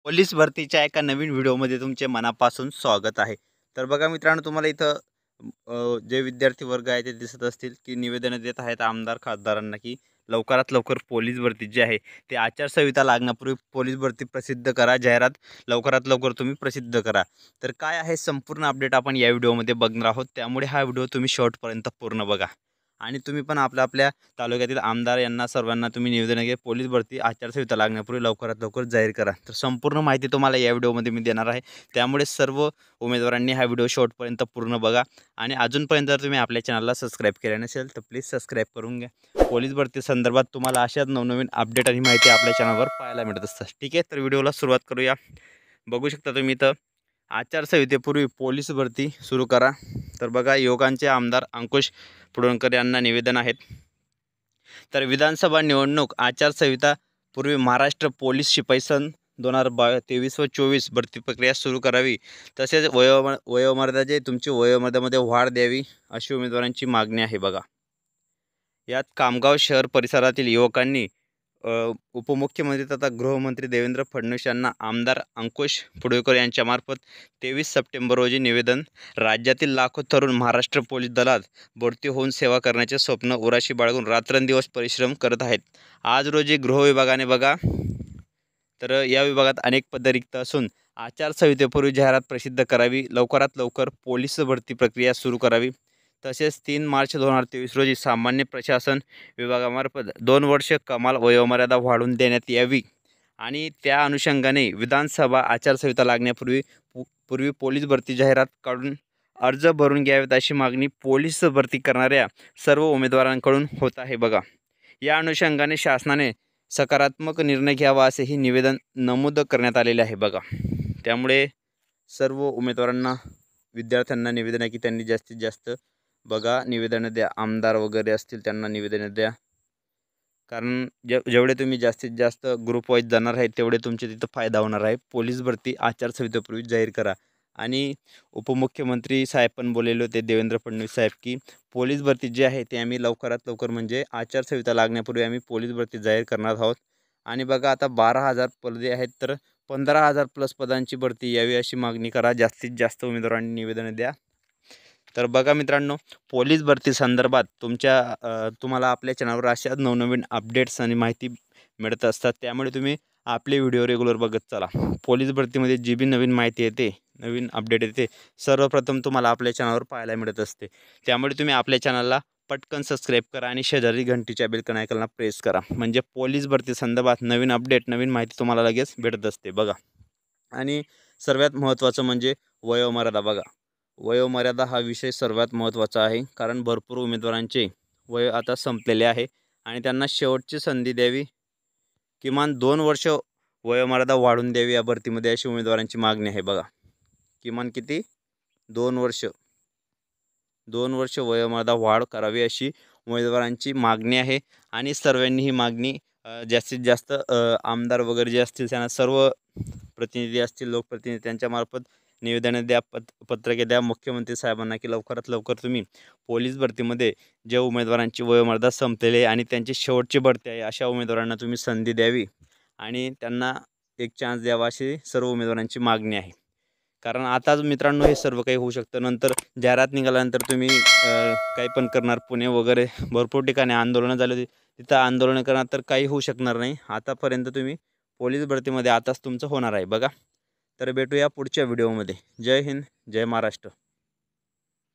Police भरतीच्या एका नवीन व्हिडिओमध्ये तुमचे मनापासून स्वागत आहे। तर बघा मित्रांनो, तुम्हाला इथं जे विद्यार्थी वर्ग आहे ते दिसत असतील की निवेदन देत आहेत आमदार खासदारांना की लवकरात लवकर पोलीस भरती जी आहे ते आचारसंहिता लागण्यापूर्वी पोलीस भरती प्रसिद्ध करा, जाहिरात लवकरात लवकर तुम्ही प्रसिद्ध करा। तर काय आहे संपूर्ण अपडेट आपण या व्हिडिओमध्ये बघणार आहोत, त्यामुळे हा व्हिडिओ तुम्ही शेवटपर्यंत पूर्ण बघा आणि तुम्ही पण आपल्या तालुक्यातील आमदार यांना सर्वांना तुम्ही निवेदन घ्या, पोलीस भरती आचारसंहिता लागण्यापूर्वी लवकरात लवकर जाहीर करा। तर संपूर्ण माहिती तुम्हाला या व्हिडिओमध्ये मी देणार आहे, त्यामुळे सर्व उमेदवारांनी हा व्हिडिओ शेवटपर्यंत पूर्ण बघा आणि अजूनपर्यंत जर तुम्ही आपल्या चॅनलला सबस्क्राईब केले नसेल तर प्लीज सबस्क्राईब करून घ्या। पोलीस भरती संदर्भात तुम्हाला अशाच नवनवीन अपडेट आणि माहिती आपल्या चॅनलवर पाहायला मिळत असतात। ठीक आहे, तर व्हिडिओला सुरुवात करूया। बघू शकता तुम्ही इथं आचारसंहितेपूर्वी पोलीस भरती सुरू करा। तर बघा, युवकांचे आमदार अंकुश पुडणकर यांना निवेदन आहेत। तर विधानसभा निवडणूक आचारसंहिता पूर्वी महाराष्ट्र पोलीस शिपाई सन 2023 व 24 भरती प्रक्रिया सुरू करावी, तसेच वयोमर्यादा तुमची वयोमर्यादेमध्ये वाढ द्यावी अशी उमेदवारांची मागणी आहे। बघा, यात कामगाव शहर परिसरातील युवकांनी उपमुख्यमंत्री तथा गृहमंत्री देवेंद्र फडणवीस यांना आमदार अंकुश पुडणकर यांच्यामार्फत 23 सप्टेंबर रोजी निवेदन। राज्यातील लाखो तरुण महाराष्ट्र पोलीस दलात भरती होऊन सेवा करण्याचे स्वप्न उराशी बाळगून रात्रंदिवस परिश्रम करत आहेत। आज रोजी गृह विभागाने बघा, तर या विभागात अनेक पदे रिक्त असून आचारसंहितेपूर्वी जाहिरात प्रसिद्ध करावी, लवकरात लवकर पोलीस भरती प्रक्रिया सुरू करावी। तसेच 3 मार्च 2023 रोजी सामान्य प्रशासन विभागामार्फत 2 वर्ष कमाल वयोमर्यादा वाढवून देण्यात यावी आणि त्या अनुषंगाने विधानसभा आचारसंहिता लागण्यापूर्वी पोलीस भरती जाहिरात काढून अर्ज भरून घ्यावेत अशी मागणी पोलीस भरती करणाऱ्या सर्व उमेदवारांकडून होत आहे। बघा, या अनुषंगाने शासनाने सकारात्मक निर्णय घ्यावा असेही निवेदन नमूद करण्यात आलेले आहे। बघा, त्यामुळे सर्व उमेदवारांना विद्यार्थ्यांना निवेदन आहे की त्यांनी जास्तीत जास्त बघा निवेदनं द्या, आमदार वगैरे असतील त्यांना निवेदनं द्या, कारण जेवढे तुम्ही जास्तीत जास्त ग्रुप वाईज जाणार आहेत तेवढे तुमचे तिथं फायदा होणार आहे। पोलीस भरती आचारसंहितेपूर्वी जाहीर करा आणि उपमुख्यमंत्री साहेब पण बोललेले होते देवेंद्र फडणवीस साहेब की पोलीस भरती जी आहे ते आम्ही लवकरात लवकर म्हणजे आचारसंहिता लागण्यापूर्वी आम्ही पोलीस भरती जाहीर करणार आहोत। आणि बघा, आता 12,000 पदे आहेत, तर 15,000 प्लस पदांची भरती यावी अशी मागणी करा, जास्तीत जास्त उमेदवारांनी निवेदनं द्या। तर बघा मित्रांनो, पोलीस भरती संदर्भात तुम्हाला आपल्या चॅनलवर अशा नवनवीन अपडेट्स आणि माहिती मिळत असतात, त्यामुळे तुम्ही आपले व्हिडिओ रेग्युलर बघत चला। पोलीस भरतीमध्ये जी बी नवीन माहिती येते, नवीन अपडेट येते, सर्वप्रथम तुम्हाला आपल्या चॅनलवर पाहायला मिळत असते, त्यामुळे तुम्ही आपल्या चॅनलला पटकन सबस्क्राईब करा आणि शेजारी घंटीच्या बेल आयकॉनला प्रेस करा, म्हणजे पोलीस भरती संदर्भात नवीन अपडेट नवीन माहिती तुम्हाला लगेच भेटत असते। बघा, आणि सर्वात महत्त्वाचं म्हणजे वयोमर्यादा। बघा, वयोमर्यादा हा विषय सर्वात महत्त्वाचा आहे, कारण भरपूर उमेदवारांचे वय आता संपलेले आहे आणि त्यांना शेवटची संधी द्यावी, किमान 2 वर्ष वयोमर्यादा वाढवून द्यावी या भरतीमध्ये अशी उमेदवारांची मागणी आहे। बघा, किमान किती 2 वर्ष वयोमर्यादा वाढ करावी अशी उमेदवारांची मागणी आहे आणि सर्वांनी ही मागणी जास्तीत जास्त आमदार वगैरे जे असतील त्यांना सर्व प्रतिनिधी असतील लोकप्रतिनिधी त्यांच्यामार्फत निवेदनं द्या, पत्रके द्या मुख्यमंत्री साहेबांना की लवकरात लवकर तुम्ही पोलीस भरतीमध्ये ज्या उमेदवारांची वयोमर्यादा संपलेली आहे आणि त्यांची शेवटची भरती आहे अशा उमेदवारांना तुम्ही संधी द्यावी आणि त्यांना एक चान्स द्यावा अशी सर्व उमेदवारांची मागणी आहे। कारण आताच मित्रांनो हे सर्व काही होऊ शकतं, नंतर जाहिरात निघाल्यानंतर तुम्ही काही पण करणार, पुणे वगैरे भरपूर ठिकाणी आंदोलनं झाली होती, तिथं आंदोलनं करणार तर काही होऊ शकणार नाही। आतापर्यंत तुम्ही पोलीस भरतीमध्ये आताच तुमचं होणार आहे। बघा, तर भेटूया पुढच्या व्हिडिओमध्ये। जय हिंद, जय महाराष्ट्र।